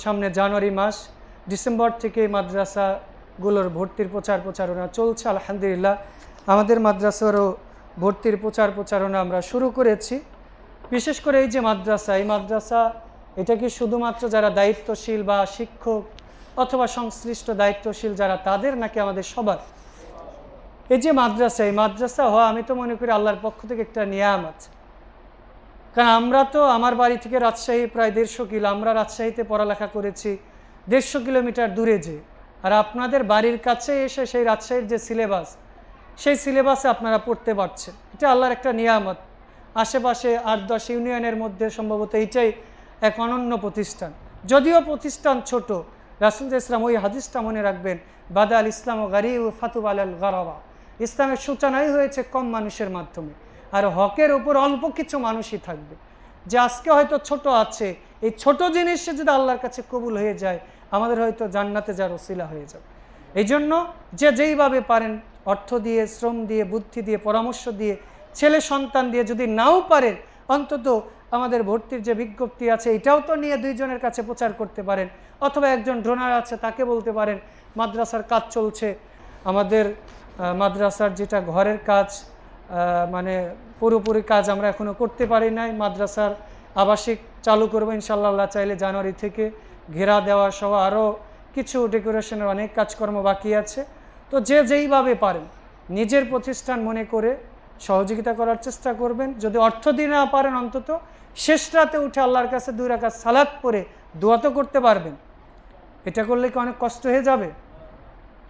সামনে জানুয়ারি মাস, ডিসেম্বর থেকে মাদ্রাসাগুলোর ভর্তির প্রচারণা চলছে। আলহামদুলিল্লাহ আমাদের মাদ্রাসারও ভর্তির প্রচারণা আমরা শুরু করেছি। বিশেষ করে এই যে মাদ্রাসা এটা কি শুধুমাত্র যারা দায়িত্বশীল বা শিক্ষক অথবা সংশ্লিষ্ট দায়িত্বশীল যারা তাদের, নাকি আমাদের সবার? এই যে মাদ্রাসা হওয়া, আমি তো মনে করি আল্লাহর পক্ষ থেকে একটা নিয়ামত। কারণ আমরা তো, আমার বাড়ি থেকে রাজশাহী প্রায় 150 কিলো, আমরা রাজশাহীতে পড়ালেখা করেছি 150 কিলোমিটার দূরে যে, আর আপনাদের বাড়ির কাছে এসে সেই রাজশাহীর যে সিলেবাস, সেই সিলেবাসে আপনারা পড়তে পারছেন। এটা আল্লাহর একটা নিয়ামত। আশেপাশে 8-10 ইউনিয়নের মধ্যে সম্ভবত এইটাই এক অনন্য প্রতিষ্ঠান। যদিও প্রতিষ্ঠান ছোট, রাসূল ইসলাম ওই হাদিসটা মনে রাখবেন, বাদা আল ইসলাম ও গারি ও ফাতুব আল গারাবা, ইসলামের সূচনাই হয়েছে কম মানুষের মাধ্যমে, আর হকের উপর অল্প কিছু মানুষই থাকবে। যে আজকে হয়তো ছোট আছে, এই ছোট জিনিসে যদি আল্লাহর কাছে কবুল হয়ে যায়, আমাদের হয়তো জান্নাতে যাওয়ার ওসিলা হয়ে যাবে। এই জন্য যে যেইভাবে পারেন, অর্থ দিয়ে, শ্রম দিয়ে, বুদ্ধি দিয়ে, পরামর্শ দিয়ে, ছেলে সন্তান দিয়ে, যদি নাও পারেন অন্তত আমাদের ভর্তির যে বিজ্ঞপ্তি আছে এটাও তো নিয়ে 2 জনের কাছে প্রচার করতে পারেন, অথবা একজন ডোনার আছে তাকে বলতে পারেন মাদ্রাসার কাজ চলছে। আমাদের মাদ্রাসার যেটা ঘরের কাজ, মানে পুরোপুরি কাজ আমরা এখনও করতে পারি নাই। মাদ্রাসার আবাসিক চালু করবো ইনশাআল্লাহ, আল্লাহ চাইলে জানুয়ারি থেকে, ঘেরা দেওয়া সহ আরও কিছু ডেকোরেশনের অনেক কাজকর্ম বাকি আছে। তো যে যেইভাবে পারেন নিজের প্রতিষ্ঠান মনে করে সহযোগিতা করার চেষ্টা করবেন। যদি অর্থ দিয়ে না পারেন, অন্তত শেষ রাতে উঠে আল্লাহর কাছে 2 রাকাত সালাত পড়ে দোয়া তো করতে পারবেন। এটা করলে কি অনেক কষ্ট হয়ে যাবে?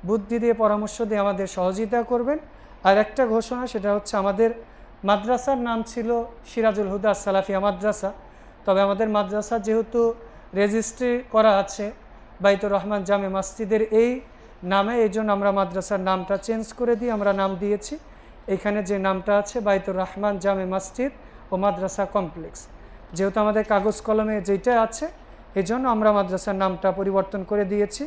বুদ্ধি দিয়ে, পরামর্শ দিয়ে আমাদের সহযোগিতা করবেন। আর একটা ঘোষণা, সেটা হচ্ছে আমাদের মাদ্রাসার নাম ছিল সিরাজুল হুদা সালাফিয়া মাদ্রাসা, তবে আমাদের মাদ্রাসা যেহেতু রেজিস্ট্রি করা আছে বাইতুর রহমান জামে মসজিদের এই নামে, এই জন্য আমরা মাদ্রাসার নামটা চেঞ্জ করে দিয়ে আমরা নাম দিয়েছি, এখানে যে নামটা আছে বাইতুর রহমান জামে মসজিদ ও মাদ্রাসা কমপ্লেক্স। যেহেতু আমাদের কাগজ কলমে যেটা আছে, এই জন্য আমরা মাদ্রাসার নামটা পরিবর্তন করে দিয়েছি।